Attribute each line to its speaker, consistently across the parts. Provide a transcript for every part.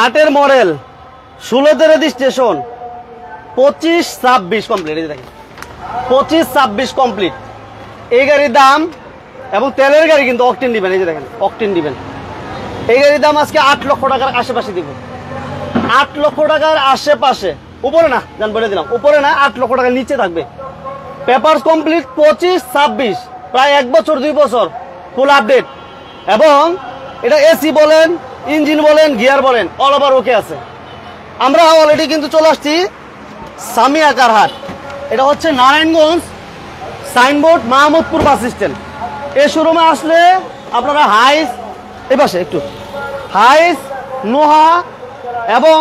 Speaker 1: 8 এর মডেল, 16তে registration, 25-26 complete. এই দেখেন 25-26 কমপ্লিট। এই গাড়ির দাম, এবং তেলের গাড়ি কিন্তু অকটেন দিবেন। এই যে দেখেন অকটেন দিবেন। এই গাড়ির দাম আজকে 8 লক্ষ টাকার আশেপাশে দিব। 8 লক্ষ টাকার আশেপাশে, উপরে না, জান বলে দিলাম, উপরে না, 8 লক্ষ টাকার নিচে থাকবে। পেপারস কমপ্লিট, 25-26, প্রায় 1 বছর 2 বছর ফুল আপডেট। এবং এটা এসি বলেন, ইঞ্জিন বলেন, গিয়ার বলেন, অল ওভার ওকে আছে। আমরা অলরেডি কিন্তু চলে আসছি সামিয়া কার হাট। এটা হচ্ছে Narayanganj signboard Mahmudpur bus stand. এই শোরুমে আসলে আপনারা হাইস, এই পাশে একটু হাইস, নোহা এবং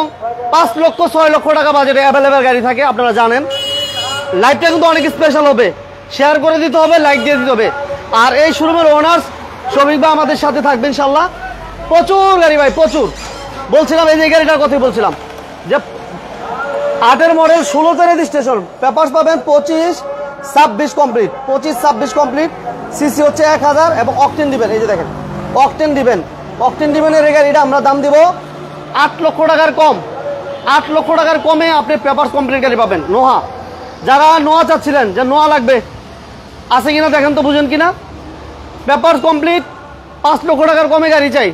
Speaker 1: 5 লক্ষ 6 লক্ষ টাকা বাজেটে অ্যাভেলেবেল গাড়ি থাকে, আপনারা জানেন। লাইভটা কিন্তু অনেক স্পেশাল হবে, শেয়ার করে দিতে হবে, লাইক দিয়ে দিতে হবে। আর এই শোরুমের ওনার্স শফিক ভাই আমাদের সাথে থাকবে ইনশাল্লাহ। প্রচুর গাড়ি ভাই, প্রচুর। বলছিলাম এই যে গাড়িটার কথাই বলছিলাম যে 8 এর মডেল, 16তে রেজিস্ট্রেশন, পেপারস পাবেন 25-26 কমপ্লিট। 25-26 কমপ্লিট, সিসি হচ্ছে 1000 এবং অকটেন দিবেন। এই যে দেখেন অকটেন দিবেন। অকটেন দিবেনের এই গাড়িটা আমরা দাম দিব 8 লক্ষ টাকার কম। 8 লক্ষ টাকার কমে আপনি পেপারস কমপ্লিট গাড়ি পাবেন। নোহা, যারা নোয়া চাচ্ছিলেন যে নোয়া লাগবে, আছে কিনা দেখেন তো, বুঝেন কিনা। পেপারস কমপ্লিট 5 লক্ষ টাকার কমে গাড়ি চাই,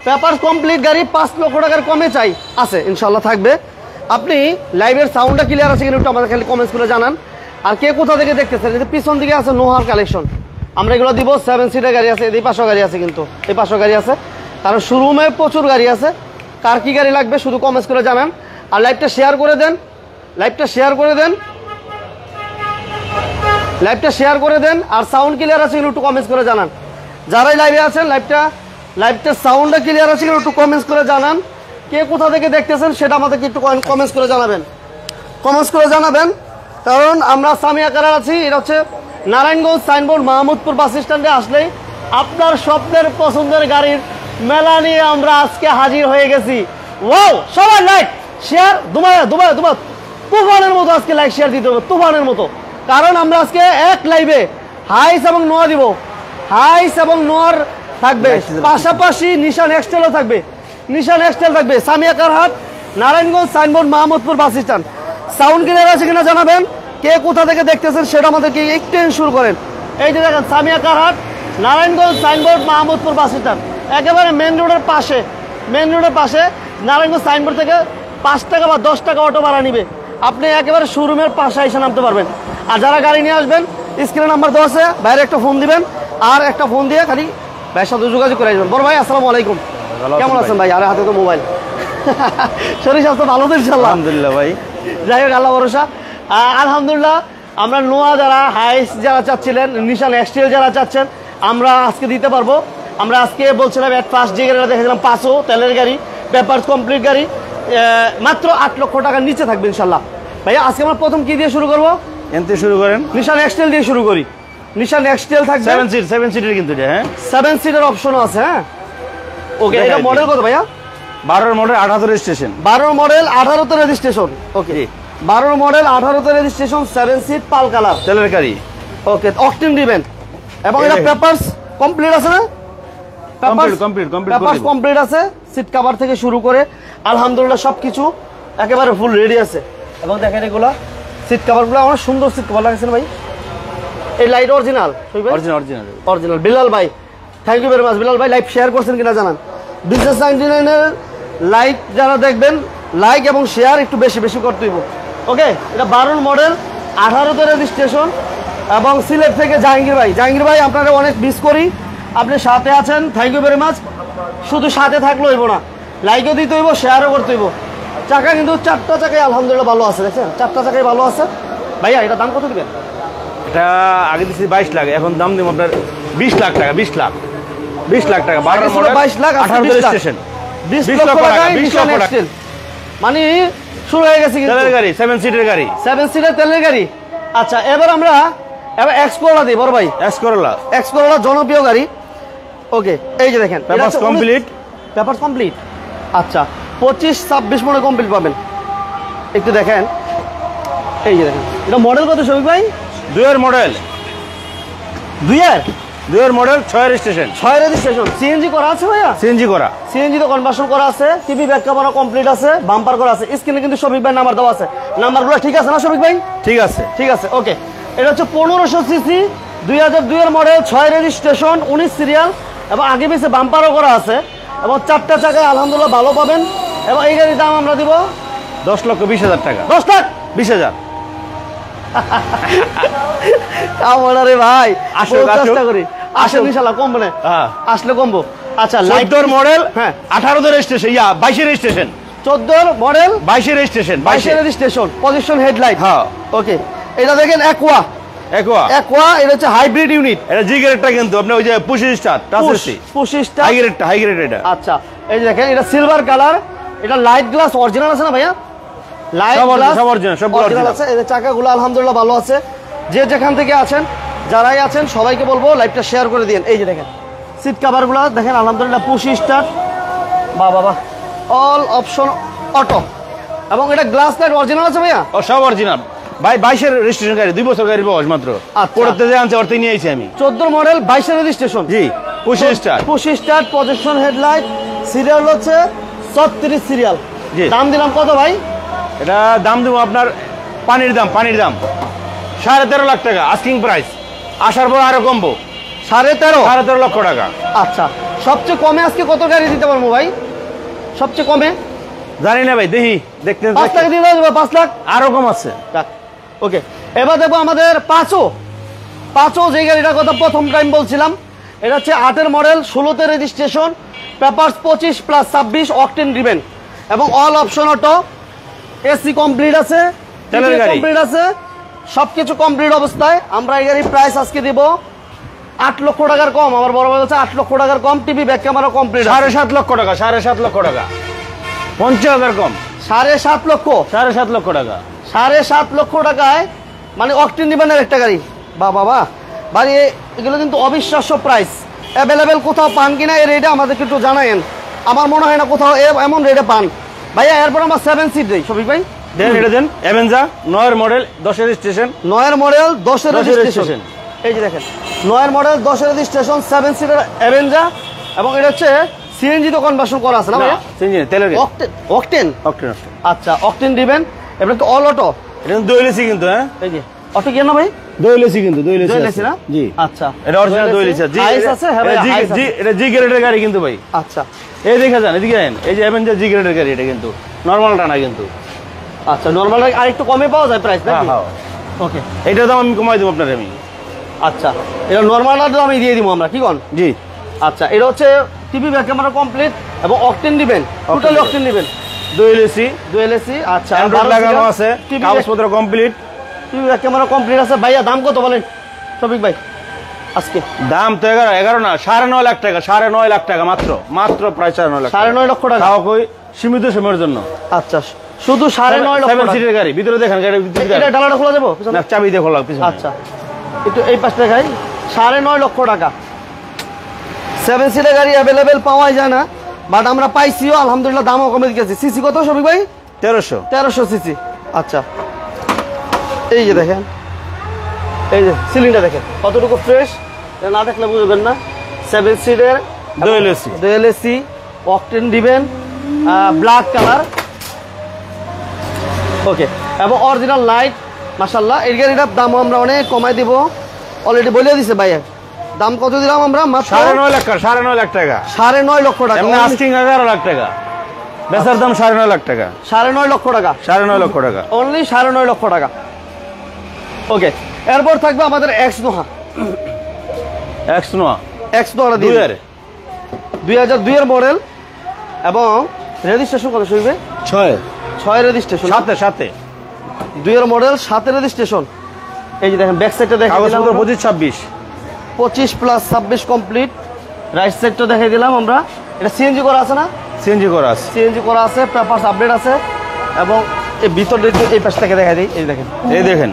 Speaker 1: পেপারস কমপ্লিট গাড়ি 5 লক্ষ টাকার কমে চাই, আছে ইনশাল্লাহ থাকবে। আপনি লাইভের সাউন্ডটা ক্লিয়ার আছে কিনা একটু আমাদের খালি কমেন্টস করে জানান। আর কে কোথা থেকে দেখতেছেন, এই যে পিছন দিকে আছে নোহার কালেকশন, আমরা এগুলো দিব। 7 সিটের গাড়ি আছে, এই পাশেও গাড়ি আছে, কিন্তু এই পাশেও গাড়ি আছে, কারণ শোরুমে প্রচুর গাড়ি আছে। কার কি গাড়ি লাগবে শুধু কমেন্টস করে জানান। আর লাইভটা শেয়ার করে দেন, লাইভটা শেয়ার করে দেন, লাইভটা শেয়ার করে দেন। আর সাউন্ড ক্লিয়ার আছে কিনা একটু কমেন্টস করে জানান। যারাই লাইভে আছেন লাইভটা সাউন্ডটা ক্লিয়ার আছে কিনা একটু কমেন্টস করে জানান। কে কোথা থেকে দেখতেছেন সেটা আমাদেরকে একটু কমেন্টস করে জানাবেন, কমেন্টস করে জানাবেন। কারণ আমরা সামিয়া কারার আছি, এটা হচ্ছে নারায়ণগঞ্জ সাইনবোর্ড মাহমুদপুর বাস স্ট্যান্ডে আসলেই আপনার স্বপ্নের পছন্দের গাড়ির মেলা নিয়ে আমরা আজকে হাজির হয়ে গেছি। ওয়াও, সবাই লাইক শেয়ার, দুবাই তুফানের মতো আজকে লাইক শেয়ার দিতে হবে, তুফানের মতো। কারণ আমরা আজকে এক লাইভে হাইস এবং নোয়া দিব। হাইস এবং নোয়ার থাকবে, পাশাপাশি নিশান এক্সটেলও থাকবে, নিশান এক্সটেল থাকবে। সামিয়া কার হাট, Narayanganj signboard Mahmudpur bus stand. Sound clear আছে কিনা জানাবেন। কে কোথা থেকে দেখতেছেন সেটা আমাদেরকে একটু শুরু করেন। এই যে দেখেন সামিয়া কার হাট, Narayanganj signboard Mahmudpur bus stand, একেবারে মেন রোডের পাশে। মেন রোডের পাশে নারায়ণগঞ্জ সাইনবোর্ড থেকে 5 টাকা বা 10 টাকা অটো ভাড়া নিবে, আপনি একেবারে শোরুমের পাশে এসে নামতে পারবেন। আর যারা গাড়ি নিয়ে আসবেন স্ক্রিনে নাম্বার দেওয়া আছে, বাইরে একটা ফোন দিবেন, আর একটা ফোন দিয়ে খালি ভাইয়ের সাথে যোগাযোগ করে আসবেন। বড় ভাই আসসালামু আলাইকুম, কেমন আছেন ভাই? আর হাতে তো মোবাইল, শরীর স্বাস্থ্য ভালো তো ইনশাআল্লাহ?
Speaker 2: আলহামদুলিল্লাহ ভাই,
Speaker 1: যাই হোক আল্লাহ ভরসা। আলহামদুলিল্লাহ, আমরা নোয়া যারা, হাইস যারা চাচ্ছিলেন, নিশান এক্সটেল যারা চাচ্ছেন, আমরা আজকে দিতে পারবো। আমরা আজকে বলছিলাম এট ফার্স্ট যে গাড়িটা দেখেছিলাম 500 তেলের গাড়ি, পেপারস কমপ্লিট গাড়ি, মাত্র 8 লক্ষ টাকার নিচে থাকবে ইনশাল্লাহ। ভাইয়া আজকে আমরা প্রথম কি দিয়ে শুরু করবো?
Speaker 2: এনতে শুরু করেন,
Speaker 1: নিশান এক্সটেল দিয়ে শুরু করি। নিশান এক্সটেল থাকবে
Speaker 2: 7 সিটের কিন্তু এটা, হ্যাঁ
Speaker 1: 7 সিটের অপশনও আছে। হ্যাঁ ওকে, এটা মডেল কত ভাইয়া?
Speaker 2: 12 মডেল 18 রেজিস্ট্রেশন।
Speaker 1: 12 মডেল 18তে রেজিস্ট্রেশন। ওকে, 12 মডেল 18তে রেজিস্ট্রেশন, 7 সিট পাল কালার
Speaker 2: তেলের গাড়ি।
Speaker 1: ওকে, অকটেন দিবেন। এবং এটা পেপারস কমপ্লিট আছে না? পেপারস কমপ্লিট আছে, সিট কভার থেকে শুরু করে আলহামদুলিল্লাহ সবকিছু একেবারে ফুল রেডি আছে। এবং দেখেন এগুলা সিট কভারগুলো অনেক সুন্দর সিট কভার লাগাইছেন ভাই। এই লাইট অরিজিনাল, অরিজিনাল। বিলাল ভাই, thank you very much. Bilal ভাই লাইভ শেয়ার করছেন কিনা জানান। বিজনেস 99 এর লাইক যারা দেখবেন, লাইক এবং শেয়ার একটু বেশি বেশি করতে হইব। ওকে, এটা 12 মডেল 18তে রেজিস্ট্রেশন এবং সিলেট থেকে জাহাঙ্গীর ভাই। জাহাঙ্গীর ভাই আপনারা অনেক মিস করি, আপনি সাথে আছেন, থ্যাংক ইউ ভেরি মাচ। শুধু সাথে থাকলে হইব না, লাইকও দিতে হইব, শেয়ারও করতে হইব। চাকা কিন্তু 4টা চাকায় আলহামদুলিল্লাহ ভালো আছে, দেখছেন 4টা চাকায় ভালো আছে। ভাইয়া এটা দাম কত দিবেন?
Speaker 2: এটা আগে দিচ্ছি 22 লাখ, এখন দাম দিব আপনার 20 লাখ টাকা। 20 লাখ টাকা, 12 মডেল
Speaker 1: 22 লাখ,
Speaker 2: 18 রেজিস্ট্রেশন,
Speaker 1: 20 লক্ষ টাকা। 20 লক্ষ টাকা মানে শুরু হয়ে গেছে
Speaker 2: তেলের গাড়ি, 7 সিটের গাড়ি,
Speaker 1: 7 সিটের তেলের গাড়ি। আচ্ছা, এবার আমরা এক্স করোলা দিই। বড় ভাই
Speaker 2: এক্স করোলা
Speaker 1: জনপ্রিয় গাড়ি। ওকে, এই যে দেখেন
Speaker 2: পেপারস কমপ্লিট,
Speaker 1: পেপারস কমপ্লিট। আচ্ছা, 25-26 মডেল কমপ্লিট পাবেন। একটু দেখেন, এই যে দেখেন এটা মডেল কত শফিক ভাই?
Speaker 2: 2 এর মডেল,
Speaker 1: 2 এর
Speaker 2: 2 এর মডেল 6 এর রেজিস্ট্রেশন।
Speaker 1: 6 রেজিস্ট্রেশন। সিএনজি করা আছে ভাইয়া?
Speaker 2: সিএনজি করা।
Speaker 1: সিএনজি তো কনভার্সন করা আছে, টিভি ব্যাক ক্যামেরা কমপ্লিট আছে, বাম্পার করা আছে। স্ক্রিনে কিন্তু শফিক ভাই নাম্বার দেওয়া আছে। নাম্বারগুলো ঠিক আছে না শফিক ভাই?
Speaker 2: ঠিক আছে,
Speaker 1: ঠিক আছে, ওকে। এটা হচ্ছে 1500 সিসি, 2002 এর মডেল, 6 রেজিস্ট্রেশন, 19 সিরিয়াল এবং আগে পিছে বাম্পারও করা আছে এবং 4টা চাকায় আলহামদুলিল্লাহ ভালো পাবেন। এবং এই গাড়ির দাম আমরা দিব
Speaker 2: 10,20,000 টাকা।
Speaker 1: 10 লাখ
Speaker 2: 20,000।
Speaker 1: কেমন রে ভাই?
Speaker 2: আসুক,
Speaker 1: চেষ্টা
Speaker 2: আসুক।
Speaker 1: করি, আসলে ইনশাআল্লাহ কমবে না।
Speaker 2: হ্যাঁ,
Speaker 1: আসলে কমবো। আচ্ছা,
Speaker 2: 14 মডেল,
Speaker 1: হ্যাঁ
Speaker 2: 18 এর রেজিস্ট্রেশন, 22 এর রেজিস্ট্রেশন,
Speaker 1: 14 মডেল,
Speaker 2: 22 এর রেজিস্ট্রেশন,
Speaker 1: 22 এর রেজিস্ট্রেশন, পজিশন হেডলাইট।
Speaker 2: হ্যাঁ,
Speaker 1: ওকে। এটা দেখেন অ্যাকোয়া।
Speaker 2: একোয়া।
Speaker 1: অ্যাকোয়া, এটা হচ্ছে হাইব্রিড ইউনিট।
Speaker 2: এটা জি গ্রেডটা কিন্তু আপনি ওই যে push star touch AC.
Speaker 1: Push star.
Speaker 2: High grade এটা।
Speaker 1: আচ্ছা, এই যে দেখেন এটা সিলভার কালার, এটা লাইট গ্লাস অরিজিনাল আছে না ভাইয়া? লাইট গ্লাস
Speaker 2: সব অরিজিনাল, সব অরিজিনাল
Speaker 1: আছে। এই যে চাকাগুলো আলহামদুলিল্লাহ ভালো আছে। যে যেখান থেকে আছেন, যারাই আছেন সবাইকে বলবো লাইভটা শেয়ার করে দিন। এই যে দেখেন সিট কভারগুলো দেখেন আলহামদুলিল্লাহ পুশ স্টার। বাহ বাহ বাহ, অল অপশন অটো। এবং এটা গ্লাস লাইট অরিজিনাল আছে ভাইয়া?
Speaker 2: ও সব অরিজিনাল ভাই। 22 এর রেজিস্ট্রেশন গাড়ি, 2 বছর গাড়ি বয়স মাত্র। পড়তে যে আনছে অর্থে নিয়ে আইছি আমি।
Speaker 1: 14 মডেল, 22 এর রেজিস্ট্রেশন।
Speaker 2: জি, push start.
Speaker 1: Push start, position headlight, serial হচ্ছে 36 সিরিয়াল।
Speaker 2: জি।
Speaker 1: দাম দিলাম কত ভাই?
Speaker 2: এটা দাম দেবো আপনার পানির দাম 13.5 লাখ টাকা আস্কিং প্রাইস। আসার পর আরো কমবো।
Speaker 1: 13.5
Speaker 2: লক্ষ টাকা।
Speaker 1: আচ্ছা, সবচেয়ে কমে আজকে কত গাড়ি দিতে পারবো ভাই? সবচেয়ে কমে
Speaker 2: জানি না ভাই, দেখি দেখতে
Speaker 1: 5 লাখ দিয়ে দেবো। 5 লাখ
Speaker 2: আরো কম আছে।
Speaker 1: ওকে। এবার দেখবো আমাদের পাঁচও যে গাড়িটার কথা প্রথম টাইম বলছিলাম। এটা হচ্ছে 8 এর মডেল, 16তে registration, papers 25 plus 26, octane driven এবং all option auto, AC complete আছে,
Speaker 2: তেলের গাড়ি
Speaker 1: কমপ্লিট আছে, সবকিছু কমপ্লিট অবস্থায়। আমরা এই গাড়ির প্রাইস আজকে দিব 8 লক্ষ টাকার কম। আমার বড় ভাই বলছে 8 লক্ষ টাকার কম, টিভি ব্যাক ক্যামেরা কমপ্লিট।
Speaker 2: 7.5 লক্ষ টাকা। 7.5 লক্ষ টাকা, 50,000 কম।
Speaker 1: 7.5 লক্ষ।
Speaker 2: 7.5 লক্ষ টাকা।
Speaker 1: 7.5 লক্ষ টাকায় মানে অকটেন ডিমান্ডের একটা গাড়ি। বা বাবা ভাই, এগুলো কিন্তু অবিশ্বাস্য প্রাইস। অ্যাভেলেবেল কোথাও পান কিনা এই রেটে আমাদেরকে একটু জানায়েন। আমার মনে হয় না কোথাও এমন রেটে পান ভাইয়া। এরপর আমরা 7 সিট দেই শফিক ভাই।
Speaker 2: দেন এটা দেন অ্যাভেঞ্জা 9 এর মডেল, 10 এর রেজিস্ট্রেশন।
Speaker 1: 9 এর মডেল, 10 এর
Speaker 2: 10 এর
Speaker 1: রেজিস্ট্রেশন। এই যে দেখেন 9 এর মডেল, 10 এর রেজিস্ট্রেশন, 7 সিটার অ্যাভেঞ্জা এবং এটা হচ্ছে সিএনজি তো কনভার্সন করা আছে না ভাইয়া?
Speaker 2: সিএনজি তেলের গাড়ি।
Speaker 1: অকটেন। আচ্ছা, অকটেন দিবেন। এবার তো অল অটো।
Speaker 2: এটা কিন্তু দোয়েলেসি কিন্তু। হ্যাঁ,
Speaker 1: এই যে অটো কি না ভাই?
Speaker 2: দোয়েলেসি কিন্তু,
Speaker 1: দোয়েলেসি না?
Speaker 2: জি।
Speaker 1: আচ্ছা,
Speaker 2: এটা অরিজিনাল দোয়েলেসি। জি
Speaker 1: আছে। হ্যাঁ ভাই,
Speaker 2: জি, এটা জি গ্রেডের গাড়ি কিন্তু ভাই।
Speaker 1: আচ্ছা,
Speaker 2: এই দেখা যান, এদিকে আইন। এই যে অ্যাভেঞ্জা জি গ্রেডের গাড়ি, এটা কিন্তু নরমালটা না কিন্তু।
Speaker 1: আচ্ছা, নরমাল আরেকটু কমে পাওয়া যায় প্রাইস নাকি?
Speaker 2: হ্যাঁ,
Speaker 1: ওকে।
Speaker 2: এইটার দাম আমি কমাই দেবো আপনার আমি।
Speaker 1: আচ্ছা, এটা নরমালটা দাম আমি দিয়ে দিব আমরা, কি কোন?
Speaker 2: জি।
Speaker 1: আচ্ছা, এটা হচ্ছে টিভি ব্যাক ক্যামেরা কমপ্লিট এবং অকটেন দিবেন, টোটালি অকটেন দিবেন।
Speaker 2: Dual AC.
Speaker 1: আচ্ছা,
Speaker 2: অ্যান্ড্রয়েড লাগানো আছে, কাগজপত্র complete,
Speaker 1: TV back camera complete আছে। ভাইয়া দাম কত বলেন শফিক ভাই আজকে?
Speaker 2: দাম তো 11 না, 9.5 লাখ টাকা। 9.5 লাখ টাকা মাত্র, প্রায় 9.5 লাখ।
Speaker 1: 9.5 লক্ষ টাকা।
Speaker 2: খাওয়া কই সীমিত সময়ের জন্য।
Speaker 1: আচ্ছা, শুধু 9.5 লক্ষ
Speaker 2: 7
Speaker 1: টাকা।
Speaker 2: সিটের গাড়ি, ভিতরে দেখেন গাড়ির ভিতরে।
Speaker 1: এটা ডালাটা খোলা যাবো
Speaker 2: না, চাবি দিয়ে খোলা পিছনে।
Speaker 1: আচ্ছা, একটু এই পাশে দেখাই। 9.5 লক্ষ টাকা 7 সিটের গাড়ি অ্যাভেলেবেল পাওয়া যায় না, বাট আমরা পাইছিও আলহামদুলিল্লাহ। দামও কমে গেছে। সিসি কত শফিক ভাই? 1300 সিসি। আচ্ছা, এই যে দেখেন, এই যে সিলিন্ডার দেখেন কতটুকু ফ্রেশ, না দেখলে বুঝবেন না। 7 সিটের ডুয়েল এসি, অকটেন দিবেন, ব্ল্যাক কালার। ওকে, এবং অরিজিনাল লাইট। মাশাআল্লাহ, এই গাড়িটার দাম আমরা অনেক কমাই দিব, অলরেডি বলে দিছে ভাইয়া। দাম কত দিলাম আমরা? মাত্র
Speaker 2: 9.5 লাখ টাকা। 9.5 লাখ টাকা।
Speaker 1: 9.5 লক্ষ টাকা।
Speaker 2: এমনি আস্কিং 11 লাখ টাকা, বেচার দাম 9.5 লাখ টাকা।
Speaker 1: 9.5 লক্ষ টাকা।
Speaker 2: 9.5 লক্ষ টাকা,
Speaker 1: অনলি 9.5 লক্ষ টাকা। ওকে, এরপর থাকবে আমাদের এক্স নোহা।
Speaker 2: এক্স নোয়া
Speaker 1: 2002 এর মডেল এবং রেজিস্ট্রেশন কত শুনবে? 6 রেজিস্ট্রেশন।
Speaker 2: সাথে
Speaker 1: 2 এর মডেল, 7 রেজিস্ট্রেশন। এই যে দেখেন ব্যাক সাইডটা দেখে দিলাম, 25 প্লাস 26 কমপ্লিট। রাইট সাইডটা দেখাই দিলাম আমরা। এটা সিএনজি করা আছে না?
Speaker 2: সিএনজি করা আছে।
Speaker 1: সিএনজি করা আছে, পেপারস আপডেট আছে এবং এই ভিতরে এই পাশ থেকে দেখাই দিই। এই দেখেন,
Speaker 2: এই দেখেন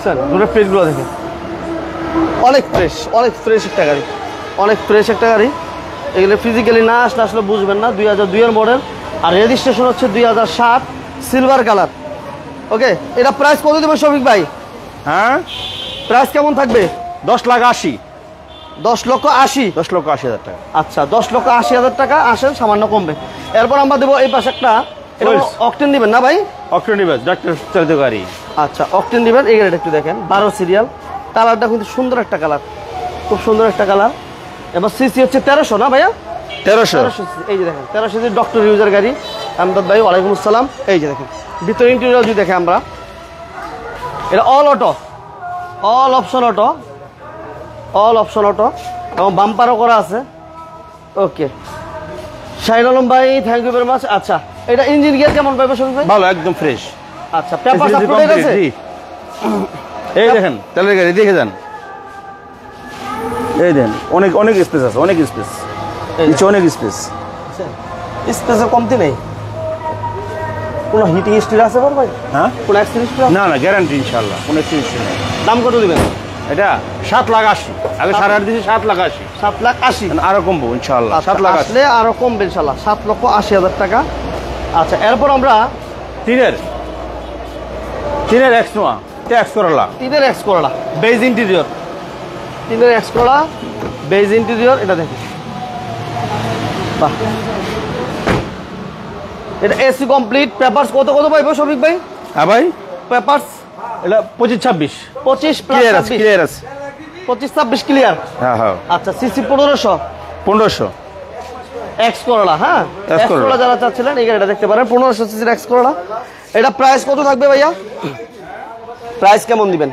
Speaker 1: স্যার দুটো প্লেটগুলো দেখেন, অনেক ফ্রেশ একটা গাড়ি, অনেক ফ্রেশ একটা গাড়ি। এগুলো ফিজিক্যালি না আসলে বুঝবেন না। 2002 এর মডেল আর রেজিস্ট্রেশন হচ্ছে 2007, সিলভার কালার। ওকে, এটা প্রাইস কত দেবেন শফিক ভাই?
Speaker 2: হ্যাঁ,
Speaker 1: প্রাইস কেমন থাকবে?
Speaker 2: 10,80,000।
Speaker 1: 10,80,000
Speaker 2: 10,80,000 টাকা।
Speaker 1: আচ্ছা 10,80,000 টাকা আসেন, সামান্য কমবে। এরপর আমরা দেবো এই পাশে একটা, এটা
Speaker 2: Wheels।
Speaker 1: অকটেন দিবেন না ভাই?
Speaker 2: অক্টোনিবাস ডাক্তার চালিত গাড়ি।
Speaker 1: আচ্ছা অকটেন দিবেন। এই গাড়িটা একটু দেখেন, 12 সিরিয়াল, কালারটা কিন্তু সুন্দর একটা কালার, খুব সুন্দর একটা কালার। এবার সিসি হচ্ছে 1300 না ভাইয়া?
Speaker 2: 1300।
Speaker 1: 1300 সিসি। এই যে দেখেন 1300 সিসি ডক্টর ইউজার গাড়ি। আমদাদ ভাই ওয়ালাইকুম আসসালাম। এই যে দেখেন ভিতরে ইন্টেরিয়র যদি দেখে আমরা, এটা all auto, all option auto, all option auto এবং বাম্পারও করা আছে। ওকে শাহিন আলম ভাই, থ্যাংক ইউ ভেরি মাচ। আচ্ছা এটা ইঞ্জিন গিয়ার কেমন পাইবে শফিক ভাই?
Speaker 2: ভালো, একদম ফ্রেশ।
Speaker 1: আচ্ছা পেপারস আপডেট আছে?
Speaker 2: এই দেখেন তেলের গাড়ি, দেখে যান। এই দেন, অনেক অনেক স্পেস আছে, অনেক স্পেস, নিচে অনেক স্পেস।
Speaker 1: স্পেসের কমতি নেই। কোনো হিটিং স্টিল আছে বল ভাই?
Speaker 2: হ্যাঁ,
Speaker 1: কোনো অ্যাক্সিডেন্ট স্টিল?
Speaker 2: না না, গ্যারান্টি ইনশাআল্লাহ, কোনো কিছু নেই।
Speaker 1: দাম কত দিবেন
Speaker 2: এটা 7,80,000, আগে 8.5 দিয়েছি, 7,80,000,
Speaker 1: 7,80,000।
Speaker 2: আরো কমবো ইনশাআল্লাহ।
Speaker 1: আচ্ছা,
Speaker 2: 7,80,000
Speaker 1: আসলে আরো কমবে ইনশাআল্লাহ, 7,80,000 টাকা। আচ্ছা এরপর আমরা
Speaker 2: তিনের এক্স নোয়া, ট্যাক্স করলা।
Speaker 1: তিনের এক্স করলা বেজ ইন্টেরিয়র, তিনের এক্স করলা বেজ ইন্টেরিয়র। এটা দেখুন, বাহ, এটা এসি কমপ্লিট। পেপারস কত কত পাইবো শফিক ভাই?
Speaker 2: হ্যাঁ ভাই,
Speaker 1: পেপারস
Speaker 2: এটা 25-26
Speaker 1: 25 প্লাস
Speaker 2: ক্লিয়ার আছে, ক্লিয়ার আছে।
Speaker 1: 25-26 ক্লিয়ার।
Speaker 2: হ্যাঁ হ্যাঁ,
Speaker 1: আচ্ছা সিসি 1500
Speaker 2: 1500
Speaker 1: এক্স করলা। হ্যাঁ
Speaker 2: X
Speaker 1: এক্স
Speaker 2: Corolla।
Speaker 1: করলা যারা চাচ্ছিলেন এই গাড়িটা দেখতে পারেন, 1500 সিসির এক্স করলা। এটা প্রাইস কত থাকবে ভাইয়া? প্রাইস কেমন দিবেন?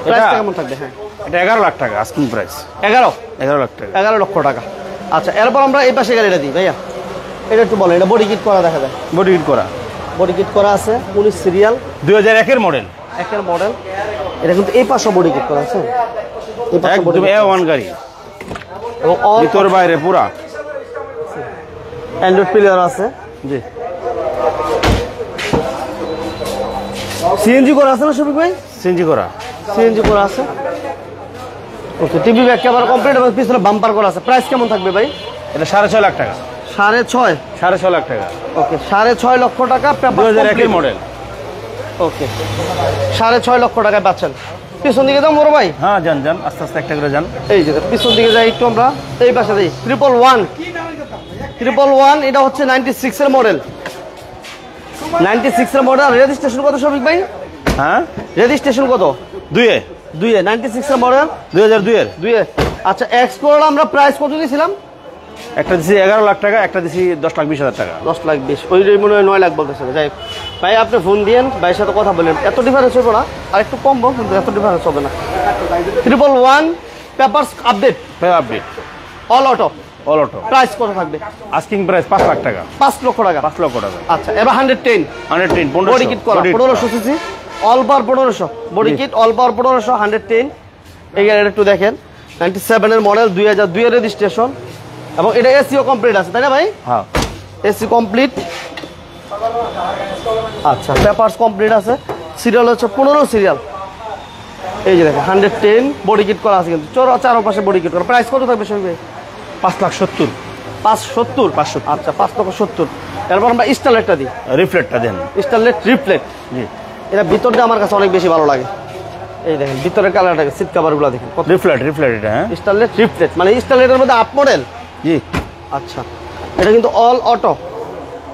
Speaker 1: প্রাইস
Speaker 2: এটা
Speaker 1: কেমন থাকবে? হ্যাঁ
Speaker 2: এটা 11 লাখ টাকা আস্কিং প্রাইস।
Speaker 1: 11
Speaker 2: লাখ টাকা।
Speaker 1: 11 লক্ষ টাকা। আচ্ছা এরপর আমরা এই পাশে গাড়িটা দিই ভাইয়া, এটা একটু বলেন। এটা বডি কিট করা দেখা যায়,
Speaker 2: বডি কিট করা,
Speaker 1: বডি কিট করা আছে, 19 সিরিয়াল,
Speaker 2: 2001 এর মডেল,
Speaker 1: একের মডেল। এটা কিন্তু এই পাশে বডি কিট করা আছে, এই পাশে বডি
Speaker 2: একদম A1 গাড়ি,
Speaker 1: এবং অল
Speaker 2: ভিতর বাইরে পুরা
Speaker 1: অ্যান্ড্রয়েড প্লেয়ার আছে।
Speaker 2: জি।
Speaker 1: সিএনজি করা আছে না শফিক ভাই?
Speaker 2: সিএনজি করা,
Speaker 1: সিএনজি করা আছে। ওকে টিভি ব্যাক ক্যামেরা কমপ্লিট এবং পিছনে বাম্পার করা আছে। প্রাইস কেমন থাকবে ভাই?
Speaker 2: এটা 6.5 লাখ টাকা।
Speaker 1: 6.5?
Speaker 2: 6.5 লাখ টাকা,
Speaker 1: ওকে 6.5 লক্ষ টাকা।
Speaker 2: 2001 এর মডেল।
Speaker 1: ওকে 6.5 লক্ষ টাকায় পাচ্ছেন। পিছন দিকে যাও মোর ভাই।
Speaker 2: হ্যাঁ যান যান, আস্তে আস্তে একটা করে যান।
Speaker 1: এই যে পিছন দিকে যাই একটু আমরা, এই পাশে যাই। 111 এটা হচ্ছে 96 এর মডেল, 96 এর মডেল। রেজিস্ট্রেশন কত শফিক ভাই?
Speaker 2: হ্যাঁ,
Speaker 1: রেজিস্ট্রেশন কত?
Speaker 2: 2
Speaker 1: 96 এর মডেল,
Speaker 2: 2002 এর।
Speaker 1: 2 আচ্ছা এক্সপ্লোরার আমরা প্রাইস কত দিয়েছিলাম?
Speaker 2: একটা দিছি 11 লাখ টাকা, একটা দিছি 10,20,000 টাকা।
Speaker 1: 10,20,000, ওই মনে হয় 9 লাখ বলতেছে। যাই হোক, ভাই আপনি ফোন দিয়েন, ভাইয়ের সাথে কথা বলেন। এত ডিফারেন্স হবে না, আর একটু কমবো, কিন্তু এত ডিফারেন্স হবে না। 111 papers update,
Speaker 2: update,
Speaker 1: all auto,
Speaker 2: all auto.
Speaker 1: Price কত থাকবে?
Speaker 2: আস্কিং প্রাইস 5 লাখ টাকা।
Speaker 1: 5 লক্ষ টাকা।
Speaker 2: 5 লক্ষ টাকা।
Speaker 1: আচ্ছা এবার 110 বডি কিট করা, 1500 সিসি, অল পাওয়ার 1500 বডি কিট, অল পাওয়ার 1500, 110। এই গাড়িটা একটু দেখেন, 97 এর মডেল, 2002 এর রেজিস্ট্রেশন এবং এটা এসিও কমপ্লিট আছে, তাই না ভাই?
Speaker 2: হ্যাঁ,
Speaker 1: এসি কমপ্লিট। আচ্ছা পেপারস কমপ্লিট আছে, সিরিয়াল হচ্ছে 15 সিরিয়াল। এই যে দেখেন 110 বডি কিট করা আছে, কিন্তু চারপাশে বডি কিট করা। প্রাইস কত থাকবে শফিক ভাই?
Speaker 2: 5,70,000।
Speaker 1: 570? আচ্ছা 5,70,000। এরপর আমরা স্টারলেটটা দিই।
Speaker 2: রিফ্লেক্টটা দেন।
Speaker 1: স্টারলেট রিফ্লেক্ট,
Speaker 2: জি।
Speaker 1: এটা ভিতরটা আমার কাছে অনেক বেশি ভালো লাগে। এই দেখেন ভিতরের কালারটা, সিট কাভারগুলো দেখেন।
Speaker 2: রিফ্লেক্ট এটা। হ্যাঁ,
Speaker 1: স্টারলেট রিফ্লেক্ট মানে স্টারলেটের মধ্যে আপ মডেল।
Speaker 2: জি।
Speaker 1: আচ্ছা এটা কিন্তু অল অটো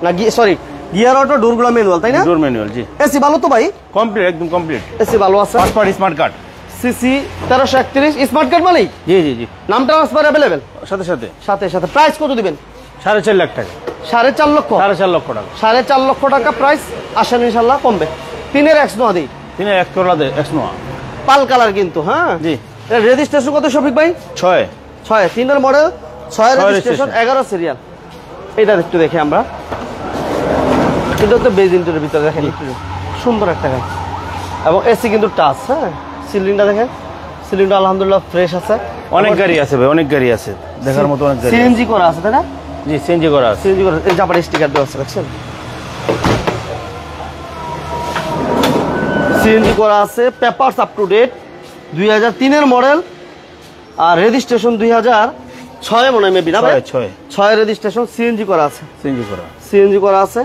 Speaker 1: না, সরি গিয়ার অটো, ডোরগুলো ম্যানুয়াল, তাই না?
Speaker 2: ডোর ম্যানুয়াল, জি।
Speaker 1: এসি ভালো তো ভাই?
Speaker 2: কমপ্লিট, একদম কমপ্লিট।
Speaker 1: এসি ভালো আছে।
Speaker 2: Passport smart card,
Speaker 1: CC 1331 smart card মালিক।
Speaker 2: জি জি জি।
Speaker 1: নাম ট্রান্সফার অ্যাভেলেবেল
Speaker 2: সাথে সাথে।
Speaker 1: সাথে সাথে। প্রাইস কত দিবেন?
Speaker 2: 4.5 লাখ টাকা।
Speaker 1: 4.5 লক্ষ?
Speaker 2: 4.5 লক্ষ টাকা।
Speaker 1: 4.5 লক্ষ টাকা প্রাইস। আসেন ইনশাল্লাহ কমবে। তিনের এক্স নোয়া দিই,
Speaker 2: 1 করলা দে, এক্স নোয়া,
Speaker 1: পাল কালার কিন্তু। হ্যাঁ
Speaker 2: জি।
Speaker 1: এটা রেজিস্ট্রেশন কত শফিক ভাই?
Speaker 2: 6
Speaker 1: 3 মডেল, 6 রেজিস্ট্রেশন,
Speaker 2: registration,
Speaker 1: 11 সিরিয়াল। এটা একটু দেখে আমরা, এটা তো বেজ ইন্টেরিয়র ভিতরে দেখেন, সুন্দর একটা গাড়ি এবং এসি কিন্তু টাচ। হ্যাঁ সিলিংটা দেখেন, সিলিংটা আলহামদুলিল্লাহ ফ্রেশ আছে।
Speaker 2: অনেক গাড়ি আছে ভাই, অনেক গাড়ি আছে, দেখার মতো অনেক গাড়ি।
Speaker 1: সিএনজি করা আছে, তাই না?
Speaker 2: জি, সিএনজি করা আছে।
Speaker 1: সিএনজি করা, এই জাপানি স্টিকার দেওয়া আছে, দেখছেন? সিএনজি করা আছে, পেপারস আপ টু ডেট, 2003 এর মডেল, আর রেজিস্ট্রেশন 2006 মনে হয়, মেবি না ভাই? 6 রেজিস্ট্রেশন, সিএনজি করা আছে, সিএনজি করা আছে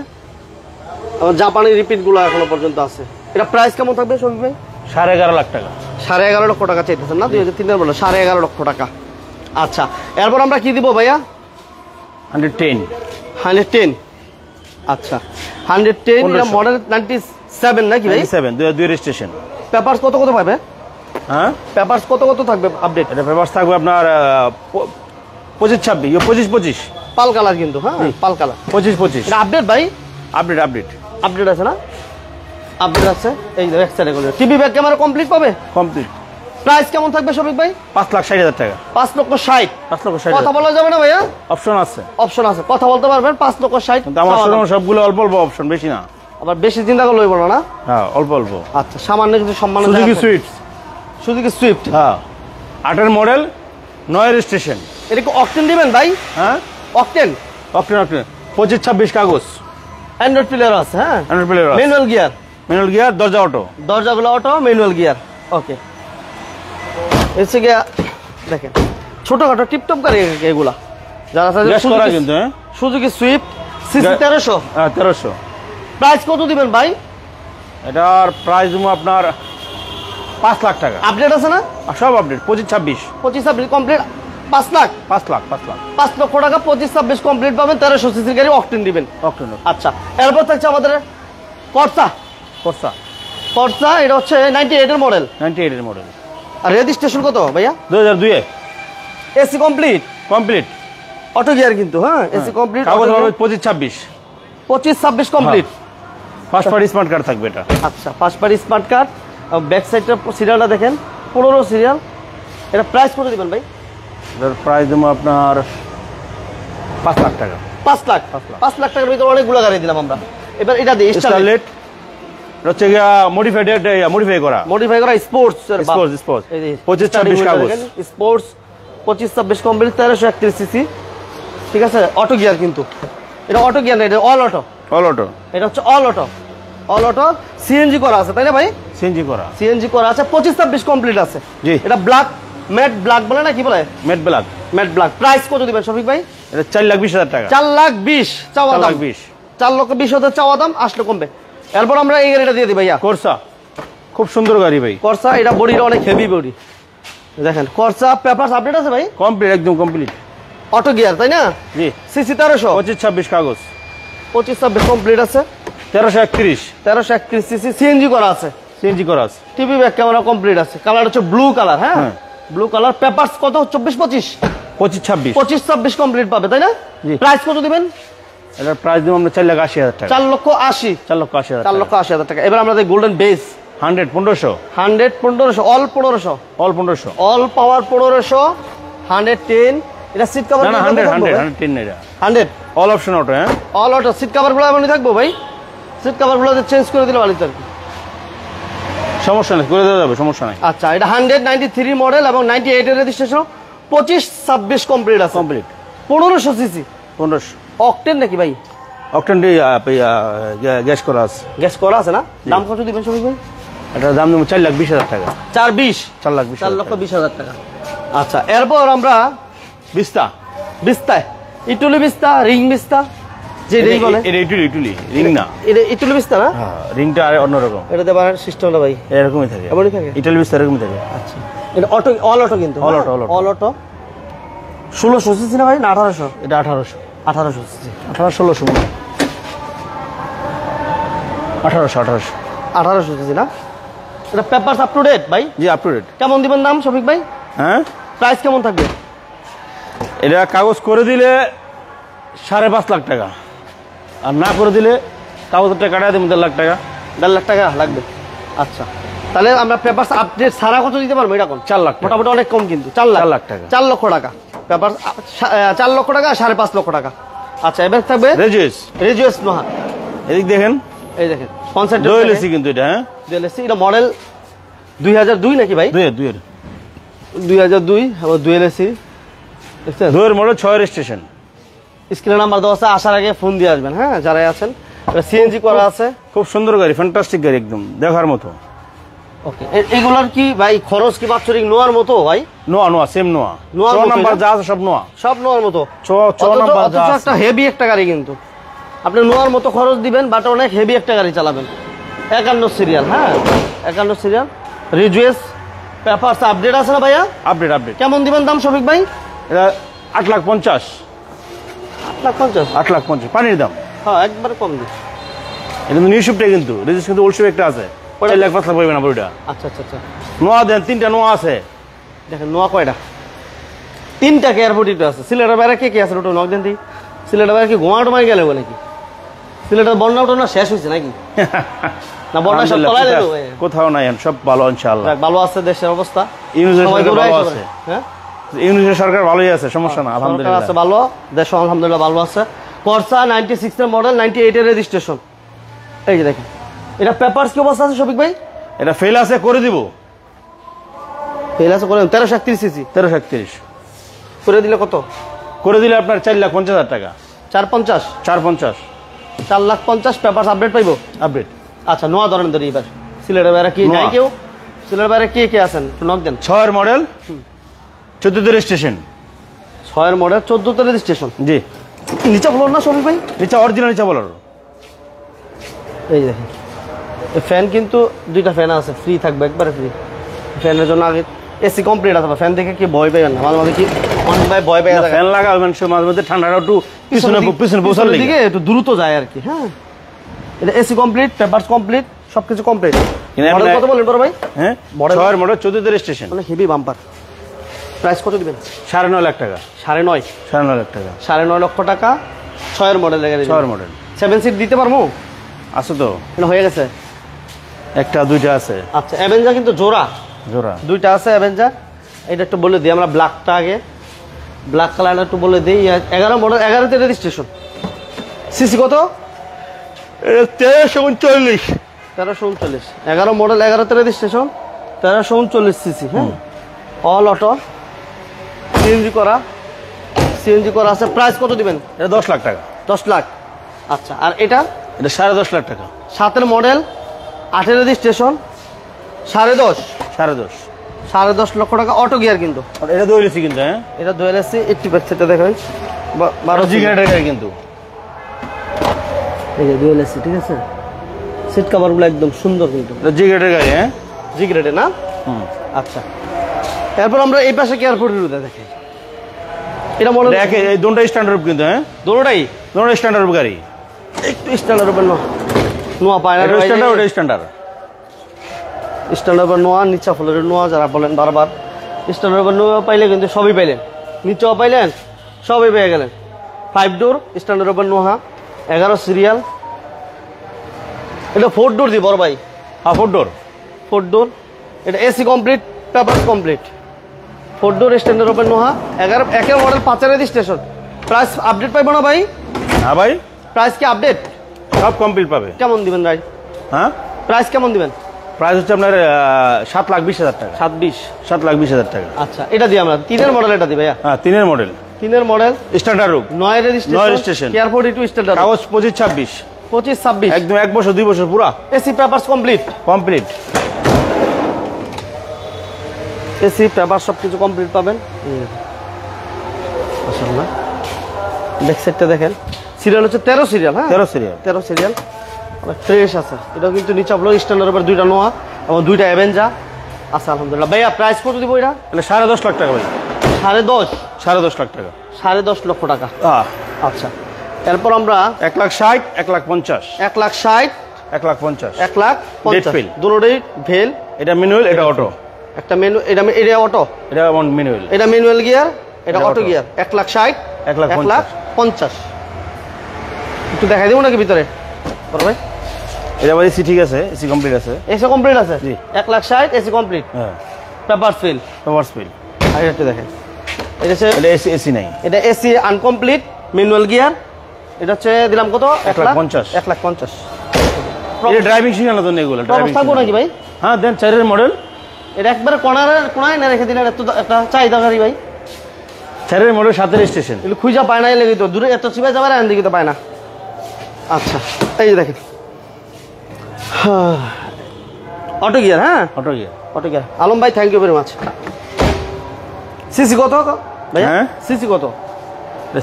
Speaker 1: এবং জাপানি রিপিট গুলো এখনো পর্যন্ত আছে। এটা প্রাইস কেমন থাকবে শফিক ভাই?
Speaker 2: 11.5 লাখ টাকা।
Speaker 1: 11.5 লক্ষ টাকা চাইতেছেন না? 2003 বলো 11.5 লক্ষ টাকা। আচ্ছা, এরপর আমরা কি দিব ভাইয়া? 110। আচ্ছা, 110 এটা মডেল 97 নাকি ভাই?
Speaker 2: 97 2002 রেজিস্ট্রেশন।
Speaker 1: পেপারস কত কত পাবে?
Speaker 2: হ্যাঁ,
Speaker 1: পেপারস কত কত থাকবে আপডেট?
Speaker 2: এটা পেপারস থাকবে আপনার 25-26
Speaker 1: পাল কালার কিন্তু, হ্যাঁ পাল কালার
Speaker 2: 25
Speaker 1: এটা আপডেট ভাই?
Speaker 2: আপডেট
Speaker 1: আছে না? আপডেট আছে। এই যে ব্যাক সাইডে গুলো টিভি ব্যাক ক্যামেরা কমপ্লিট পাবে?
Speaker 2: কমপ্লিট।
Speaker 1: প্রাইস কেমন থাকবে শফিক ভাই?
Speaker 2: 5,60,000 টাকা।
Speaker 1: 5,60,000 কথা বলা যাবে না ভাইয়া?
Speaker 2: অপশন আছে,
Speaker 1: কথা বলতে পারবেন। 5,60,000
Speaker 2: কিন্তু আমার শোরুমে সবগুলো অল্প অল্প অপশন, বেশি না।
Speaker 1: আবার বেশি চিন্তা করলে হইব না?
Speaker 2: হ্যাঁ, অল্প অল্প।
Speaker 1: আচ্ছা, সামান্য কিছু সম্মান। সুজুকি সুইফট,
Speaker 2: হ্যাঁ 8 মডেল 9 রেজিস্ট্রেশন।
Speaker 1: এটা কি অকটেন দিবেন ভাই?
Speaker 2: হ্যাঁ,
Speaker 1: অকটেন
Speaker 2: 25-26 কাগজ।
Speaker 1: অ্যান্ড্রয়েড প্লেয়ার আছে, হ্যাঁ
Speaker 2: অ্যান্ড্রয়েড প্লেয়ার,
Speaker 1: ম্যানুয়াল গিয়ার,
Speaker 2: দরজা অটো,
Speaker 1: দরজাগুলো অটো, ম্যানুয়াল গিয়ার। ওকে, এসে গিয়া দেখেন ছোটখাটো টিপটপ গাড়ি এগুলা যারা
Speaker 2: কিন্তু
Speaker 1: সুজুকি সুইফট সিসি 1300।
Speaker 2: হ্যাঁ 1300।
Speaker 1: প্রাইস কত দিবেন ভাই?
Speaker 2: এটার প্রাইস দেবো আপনার 5 লাখ টাকা।
Speaker 1: আপডেট আছে না?
Speaker 2: সব আপডেট। 25-26
Speaker 1: কমপ্লিট। 5 লাখ
Speaker 2: 5 লক্ষ
Speaker 1: টাকা 25-26 কমপ্লিট পাবেন। 1300 সিসির গাড়ি, অকটেন দিবেন। আচ্ছা, এরপর থাকছে আমাদের কর্সা। এটা হচ্ছে 98 এর মডেল। আর রেজিস্ট্রেশন কত ভাইয়া?
Speaker 2: 2002 এ।
Speaker 1: এসি কমপ্লিট অটো গিয়ার কিন্তু, হ্যাঁ এসি কমপ্লিট।
Speaker 2: কাগজ হবে 25-26
Speaker 1: complete.
Speaker 2: First party smart card থাকবে এটা।
Speaker 1: আচ্ছা, first party smart card. Back সাইডটা সিরিয়ালটা দেখেন, 15 সিরিয়াল। এটা প্রাইস কত দিবেন ভাই?
Speaker 2: এটার প্রাইস দেবো আপনার 5 লাখ টাকা।
Speaker 1: 5 লাখ টাকার ভিতরে অনেকগুলো গাড়ি দিলাম আমরা। এবার এটা দিয়ে
Speaker 2: স্টারলেট হচ্ছে গিয়া মডিফাই করা
Speaker 1: স্পোর্টস।
Speaker 2: 25-26 কাগজ।
Speaker 1: Sports 25-26 complete, 1331 CC. ঠিক আছে, অটো গিয়ার কিন্তু। এটা অটো গিয়ার না, এটা অল অটো। এটা হচ্ছে অল অটো। সিএনজি করা আছে তাই না ভাই? সিএনজি করা আছে। 25-26 কমপ্লিট আছে।
Speaker 2: জি।
Speaker 1: এটা ব্ল্যাক, ম্যাট ব্ল্যাক বলে না, কি বলে?
Speaker 2: Matte black.
Speaker 1: প্রাইস কত দিবেন শফিক ভাই?
Speaker 2: এটা 4,20,000 টাকা।
Speaker 1: 4,20,000 চাওয়া দাম। 4,20,000 চাওয়া দাম, আসলে কমবে। এরপর আমরা এই গাড়িটা দিয়ে দিই ভাইয়া।
Speaker 2: কর্সা, খুব সুন্দর গাড়ি ভাই।
Speaker 1: কর্সা, এটা বডিটা অনেক হেভি বডি। দেখেন কর্সা, পেপারস আপডেট আছে ভাই?
Speaker 2: কমপ্লিট, একদম কমপ্লিট।
Speaker 1: অটো গিয়ার তাই না?
Speaker 2: জি।
Speaker 1: সিসি 1300,
Speaker 2: 25-26 কাগজ।
Speaker 1: 25-26 কমপ্লিট আছে।
Speaker 2: 1331
Speaker 1: সিসি। সিএনজি করা আছে।
Speaker 2: টিভি
Speaker 1: ব্যাক ক্যামেরা কমপ্লিট আছে। কালার হচ্ছে ব্লু কালার, হ্যাঁ ব্লু কালার। পেপারস কত? 24-25 25-26 কমপ্লিট পাবে তাই না? প্রাইস কত দিবেন?
Speaker 2: এটার প্রাইস দেবো আমরা 4,80,000 টাকা।
Speaker 1: 4,80,000 টাকা। এবার আমরা গোল্ডেন বেস
Speaker 2: 100-1500
Speaker 1: অল 1500 অল পাওয়ার 1500 110। এটা সিট কভার
Speaker 2: না 110 এটা
Speaker 1: 100
Speaker 2: অল অপশন অটো। হ্যাঁ,
Speaker 1: অল অটো। সিট কভার গুলো এমনই থাকবো ভাই? সিট কভার গুলো চেঞ্জ করে দিলে ভালো থাকবে।
Speaker 2: সমস্যা নেই, করে দেওয়া যাবে, সমস্যা নাই।
Speaker 1: আচ্ছা, এটা 193 মডেল এবং 98 এর রেজিস্ট্রেশন। 25-26 কমপ্লিট আছে। 1500 সিসি। অকটেন নাকি ভাই?
Speaker 2: অকটেন গ্যাস করা আছে
Speaker 1: না? দাম কত দিবেন শফিক ভাই?
Speaker 2: এটার দাম দেবো 4,20,000 টাকা।
Speaker 1: 4,20,000 টাকা। আচ্ছা, এরপর আমরা বিস্তায় ইটুলি বিস্তা, রিং বিস্তা যেটাই বলে।
Speaker 2: এটা ইটুলি রিং না,
Speaker 1: এটা ইটুলি বিস্তা না?
Speaker 2: হ্যাঁ, রিংটা আর অন্যরকম।
Speaker 1: এটা দেবার সিস্টেমটা ভাই
Speaker 2: এরকমই থাকে,
Speaker 1: এমনই থাকে।
Speaker 2: ইটুলি বিস্তা এরকমই থাকে।
Speaker 1: আচ্ছা, এটা অটো, অল অটো কিন্তু, অল অটো। 1600 সিসি না ভাই, না 1800?
Speaker 2: এটা 1800
Speaker 1: সিসি।
Speaker 2: 1600
Speaker 1: 1800 সিসি না? এটা পেপারস আপ টু ডেট ভাই?
Speaker 2: জি, আপ টু ডেট।
Speaker 1: কেমন দিবেন দাম শফিক ভাই?
Speaker 2: হ্যাঁ,
Speaker 1: প্রাইস কেমন থাকবে?
Speaker 2: এটা কাগজ করে দিলে 5.5 লাখ টাকা, আর না করে দিলে কাগজটা কাটা দেবো 1.5 লাখ টাকা।
Speaker 1: 1.5 লাখ টাকা লাগবে। আচ্ছা, তাহলে আমরা পেপারস আপডেট সারা কত দিতে পারবো? এটা
Speaker 2: 4 লাখ,
Speaker 1: মোটামুটি অনেক কম কিন্তু। 4 লাখ টাকা। 4 লক্ষ টাকা পেপার, 4 লক্ষ টাকা, 5.5 লক্ষ টাকা। আচ্ছা, এবার থাকবে রেজিওস নোহা।
Speaker 2: এদিক দেখেন,
Speaker 1: এই দেখেন কনসেপ্ট
Speaker 2: ডুয়েল এসি কিন্তু এটা। হ্যাঁ,
Speaker 1: ডুয়েল এসি। এটা মডেল 2002 নাকি ভাই? 2002 এবং ডুয়েল এসি। দেখছেন,
Speaker 2: 2 মডেল 6 রেজিস্ট্রেশন।
Speaker 1: স্ক্রিনে নাম্বার দেওয়া আছে, আসার আগে ফোন দিয়ে আসবেন। হ্যাঁ, যারা আছেন। এটা সিএনজি করা আছে।
Speaker 2: খুব সুন্দর গাড়ি, ফ্যান্টাস্টিক গাড়ি, একদম দেখার মতো।
Speaker 1: ওকে, এগুলার কি ভাই খরচ কি বাৎসরিক নোয়ার মতো ভাই?
Speaker 2: নোয়া সেম নোয়া নাম্বার যা আছে সব
Speaker 1: নোয়ার মতো।
Speaker 2: নাম্বার যা আছে।
Speaker 1: একটা হেভি একটা গাড়ি কিন্তু, আপনি নোয়ার মতো খরচ দিবেন, বাট অনেক হেভি একটা গাড়ি চালাবেন। 51 সিরিয়াল, হ্যাঁ 51 সিরিয়াল। রিজুয়েস পেপারস আপডেট আছে না ভাইয়া?
Speaker 2: Update update.
Speaker 1: কেমন দিবেন দাম শফিক ভাই?
Speaker 2: এটা 8,50,000।
Speaker 1: 8,50,000?
Speaker 2: 8,50,000 পানির দাম।
Speaker 1: হ্যাঁ একবারে কম দিই।
Speaker 2: এটা কিন্তু নিউ শিফটে, কিন্তু রেজিস্ট্রেশন কিন্তু ওল্ড শিফট একটা আছে, 4,05,000 পড়বে না বড়টা।
Speaker 1: আচ্ছা আচ্ছা আচ্ছা।
Speaker 2: নোয়া দেন, 3টা নোয়া আছে।
Speaker 1: দেখেন নোয়া কয়টা? 3টা এয়ারপোর্ট আছে। সিলেটের বাইরে কে আছে ওটা নক দেন দি। সিলেটের বাইরে কি ঘুমা টুমাই গেলে বলে কি? সিলেটের বন্যা টন্যা শেষ হয়েছে নাকি? না বন্যা সব তলায় দিল?
Speaker 2: কোথাও নাই, সব ভালো ইনশাআল্লাহ।
Speaker 1: ভালো আছে দেশের অবস্থা।
Speaker 2: ইউনিসেফ সরকার ভালো আছে।
Speaker 1: হ্যাঁ
Speaker 2: ইউনিসেফ সরকার ভালোই আছে, সমস্যা না আলহামদুলিল্লাহ।
Speaker 1: আছে ভালো, দেশ আলহামদুলিল্লাহ ভালো আছে। করসা 96 এর মডেল, 98 এর রেজিস্ট্রেশন। এই যে দেখেন, এটা পেপারস কি অবস্থা আছে শফিক ভাই?
Speaker 2: এটা ফেল আছে, করে দিব।
Speaker 1: ফেল আছে করে 1331 সিসি।
Speaker 2: 1331
Speaker 1: করে দিলে কত?
Speaker 2: করে দিলে আপনার 4,50,000 টাকা।
Speaker 1: 450?
Speaker 2: 450।
Speaker 1: 4,50,000 পেপারস আপডেট পাইবো?
Speaker 2: আপডেট।
Speaker 1: আচ্ছা নোয়া ধরেন ধরি এবার। সিলেটের বাইরে কি নাই কেউ? সিলেটের বাইরে কে আছেন নক দেন।
Speaker 2: 6 এর মডেল, 14 এর রেজিস্ট্রেশন।
Speaker 1: 6 এর মডেল, 14 এর রেজিস্ট্রেশন।
Speaker 2: জি।
Speaker 1: নিচা বলুন না শফিক ভাই?
Speaker 2: নিচা অরিজিনাল নিচা বলার।
Speaker 1: এই দেখেন, এই ফ্যান কিন্তু 2টা ফ্যান আছে, ফ্রি থাকবে, একবারে ফ্রি। ফ্যানের জন্য আগে এসি কমপ্লিট আছে। ফ্যান দেখে কি ভয় পাবেন না, মাঝে মাঝে কি অনেক ভাই ভয় পেয়ে যায়।
Speaker 2: ফ্যান লাগাবেন মাঝে মাঝে, ঠান্ডাটা একটু পিছনে বসার
Speaker 1: দিকে একটু দ্রুত যায় আর কি। হ্যাঁ এটা এসি কমপ্লিট, পেপারস কমপ্লিট, সবকিছু কমপ্লিট। মডেল কত বলেন বড় ভাই?
Speaker 2: হ্যাঁ 6 এর মডেল, 14 এর রেজিস্ট্রেশন।
Speaker 1: মানে হেভি বাম্পার। প্রাইস কত দিবেন?
Speaker 2: 9.5 লাখ টাকা।
Speaker 1: 9.5?
Speaker 2: 9.5 লাখ টাকা।
Speaker 1: 9.5 লক্ষ টাকা 6 এর মডেল।
Speaker 2: 6 এর মডেল
Speaker 1: 7 সিট দিতে পারবো?
Speaker 2: আছে তো,
Speaker 1: এটা হয়ে গেছে।
Speaker 2: একটা দুইটা আছে।
Speaker 1: আচ্ছা অ্যাভেঞ্জার কিন্তু জোড়া দুইটা আছে অ্যাভেঞ্জার। এটা একটু বলে দিই আমরা, ব্ল্যাকটা আগে, ব্ল্যাক কালারটা একটু বলে দিই। 11 মডেল, 11তে রেজিস্ট্রেশন। সিসি কত?
Speaker 2: 1339।
Speaker 1: 1339। 11 মডেল, 11তে রেজিস্ট্রেশন, 1339 সিসি। হ্যাঁ অল অটো, সিএনজি করা আছে। প্রাইস কত দিবেন?
Speaker 2: এটা 10 লাখ টাকা।
Speaker 1: 10 লাখ। আচ্ছা আর এটা?
Speaker 2: এটা 10.5 লাখ টাকা।
Speaker 1: 7 মডেল, 8 রেজিস্ট্রেশন, 10.5 10.5 লক্ষ টাকা। অটো গিয়ার কিন্তু
Speaker 2: এটা দুই এসি কিন্তু। হ্যাঁ
Speaker 1: এটা দুয়েল এসি। 80% দেখেন 12
Speaker 2: জি গ্রেডের গাড়ি কিন্তু।
Speaker 1: এই যে দুয়েল এসি, ঠিক আছে। সিট কভারগুলো একদম সুন্দর কিন্তু।
Speaker 2: এটা জি গ্রেডের গাড়ি। হ্যাঁ
Speaker 1: জি গ্রেডে না? আচ্ছা এরপর আমরা এই পাশে এয়ারপোর্টের রুটে দেখি। এটা মডেল
Speaker 2: এই দুটো স্ট্যান্ডার্ড কিন্তু। হ্যাঁ
Speaker 1: দুটোটাই
Speaker 2: স্ট্যান্ডার্ড গাড়ি।
Speaker 1: একটু স্ট্যান্ডার্ড উপর নোয়া পায় না। স্ট্যান্ডার্ড উপর নোয়া, নিচা ফ্লোরের নোয়া যারা বলেন বারবার। স্ট্যান্ডার্ড উপর নোয়া পাইলে কিন্তু সবই পাইলেন, নিচেও পাইলেন, সবই পেয়ে গেলেন। 5 ডোর স্ট্যান্ডার্ড উপর নোয়া, 11 সিরিয়াল। এটা 4 ডোর দি বড় ভাই।
Speaker 2: হ্যাঁ
Speaker 1: 4 ডোর। এটা এসি কমপ্লিট, পেপারস কমপ্লিট। 4 ডোর স্ট্যান্ডার্ড উপর নোয়া, 11 মডেল, 5 রেজিস্ট্রেশন। প্রাইস আপডেট পাইবো না ভাই?
Speaker 2: হ্যাঁ ভাই,
Speaker 1: প্রাইস কি আপডেট?
Speaker 2: সব কমপ্লিট পাবে।
Speaker 1: কেমন দিবেন ভাই?
Speaker 2: হ্যাঁ
Speaker 1: প্রাইস কেমন দিবেন?
Speaker 2: প্রাইস হচ্ছে আপনার 7,20,000 টাকা।
Speaker 1: 7,20,000
Speaker 2: টাকা।
Speaker 1: আচ্ছা এটা দিই আমরা 3 এর মডেল। এটা দিই ভাইয়া।
Speaker 2: হ্যাঁ 3 এর মডেল, স্ট্যান্ডার্ড রূপ,
Speaker 1: 9 রেজিস্ট্রেশন, এয়ারপোর্ট টু স্ট্যান্ডার্ড,
Speaker 2: কাগজ 25-26,
Speaker 1: 25-26
Speaker 2: একদম 1 বছর 2 বছর পুরা।
Speaker 1: AC papers complete. AC paper সবকিছু কমপ্লিট পাবেন। মাশাআল্লাহ ব্যাক সাইডটা দেখেন। সিরিয়াল হচ্ছে 13 সিরিয়াল। হ্যাঁ 13 সিরিয়াল অনেক ফ্রেশ আছে। এটা কিন্তু নিচে আপনার স্ট্যান্ডার্ড উপর 2টা নোয়া এবং 2টা অ্যাভেঞ্জার আছে আলহামদুলিল্লাহ। ভাইয়া প্রাইস কত দিব এটা?
Speaker 2: তাহলে 10.5 লাখ টাকা ভাই।
Speaker 1: 10.5
Speaker 2: লাখ টাকা।
Speaker 1: 10.5 লক্ষ টাকা। আচ্ছা এরপর আমরা
Speaker 2: 1,60,000, 1,50,000,
Speaker 1: 1,60,000,
Speaker 2: 1,50,000,
Speaker 1: 1,50,000 দুটোই ভেল।
Speaker 2: এটা ম্যানুয়াল, এটা অটো।
Speaker 1: একটা মেনু, এটা অটো,
Speaker 2: এটা ম্যানুয়াল,
Speaker 1: এটা ম্যানুয়াল গিয়ার, এটা অটো গিয়ার। 1,60,000, 1,50,000। একটু দেখাই দেবো নাকি ভিতরে বড় ভাই?
Speaker 2: এটা ভাই এসি ঠিক আছে, এসি কমপ্লিট আছে।
Speaker 1: এসি কমপ্লিট আছে?
Speaker 2: জি
Speaker 1: 1,60,000 এসি কমপ্লিট।
Speaker 2: হ্যাঁ
Speaker 1: পেপার ফিল। আর এটা দেখেন, এটা হচ্ছে
Speaker 2: এসি নাই,
Speaker 1: এটা এসি আনকমপ্লিট ম্যানুয়াল গিয়ার। এটা হচ্ছে দিলাম কত?
Speaker 2: 1,50,000।
Speaker 1: 1,50,000।
Speaker 2: এটা ড্রাইভিং শিখানো জন্য এগুলো।
Speaker 1: ড্রাইভিং থাকবো নাকি ভাই?
Speaker 2: হ্যাঁ দেন 4 এর মডেল।
Speaker 1: এটা একবারে কোনায় না রেখে দিলেন, এত একটা চাহিদা গাড়ি ভাই।
Speaker 2: 4 এর মডেল, 7 রেজিস্ট্রেশন।
Speaker 1: এগুলো খুঁজা পায় না, লেগে তো দূরে এত চিপে যাবে না, এদিকে তো পায় না। আচ্ছা এই যে দেখেন অটো গিয়ার। হ্যাঁ অটো গিয়ার। আলম ভাই thank you very much. CC কত ভাই?
Speaker 2: হ্যাঁ
Speaker 1: সিসি কত?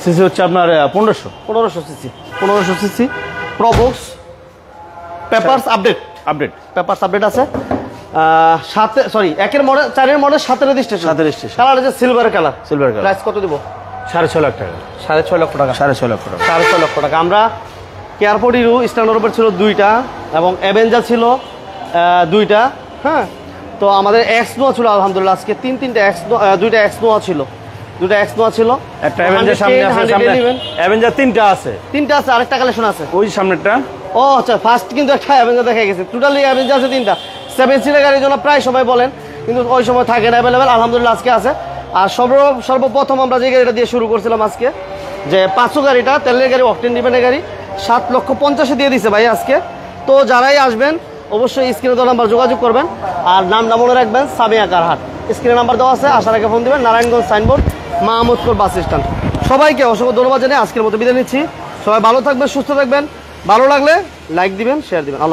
Speaker 2: সিসি হচ্ছে আপনার 1500
Speaker 1: CC. 1500 CC Probox. Papers update
Speaker 2: update
Speaker 1: papers update আছে। সাথে সরি একের মডেল 4-এর মডেল 7-এর রেজিস্ট্রেশন।
Speaker 2: 7-এর registration।
Speaker 1: কালার আছে silver colour.
Speaker 2: Silver colour.
Speaker 1: Price কত দিব?
Speaker 2: 6.5 লাখ টাকা।
Speaker 1: 6.5 লক্ষ টাকা।
Speaker 2: 6.5 লক্ষ টাকা।
Speaker 1: 6.5 লক্ষ টাকা। আমরা কেয়ারপোর্ট হিরো স্ট্যান্ডার্ড উপর ছিল 2টা এবং অ্যাভেঞ্জার ছিল 2টা। হ্যাঁ, তো আমাদের এক্স নোয়া ছিল আলহামদুলিল্লাহ আজকে 3-3টা এক্স, 2টা এক্স নোয়া ছিল, 2টা এক্স নোয়া ছিল।
Speaker 2: একটা অ্যাভেঞ্জার সামনে আছে, সামনে অ্যাভেঞ্জার 3টা আছে।
Speaker 1: 3টা আছে, আরেকটা কালেকশন আছে
Speaker 2: ওই সামনেরটা।
Speaker 1: ও আচ্ছা, ফার্স্ট কিন্তু একটা অ্যাভেঞ্জার দেখা গেছে, টোটালি অ্যাভেঞ্জার আছে 3টা। 7 সিটের গাড়ির জন্য প্রায় সবাই বলেন, কিন্তু ওই সময় থাকে না অ্যাভেলেবেল, আলহামদুলিল্লাহ আজকে আছে। আর সর্বপ্রথম আমরা যে গাড়িটা দিয়ে শুরু করছিলাম আজকে, যে 500 গাড়িটা তেলের গাড়ি, অকটেন ডিপেন্ডের গাড়ি 7,50,000 দিয়ে দিছে ভাই আজকে। তো যারাই আসবেন অবশ্যই স্ক্রিনে দেওয়া নাম্বার যোগাযোগ করবেন, আর নামটা মনে রাখবেন সামিয়া কারহাট। স্ক্রিনে নাম্বার দেওয়া আছে, আসার আগে ফোন দিবেন। Narayanganj signboard, Mahmudpur bus stand. সবাইকে অসংখ্য ধন্যবাদ জানিয়ে আজকের মতো বিদায় নিচ্ছি। সবাই ভালো থাকবেন, সুস্থ থাকবেন। ভালো লাগলে লাইক দিবেন, শেয়ার দিবেন। আল্লাহ।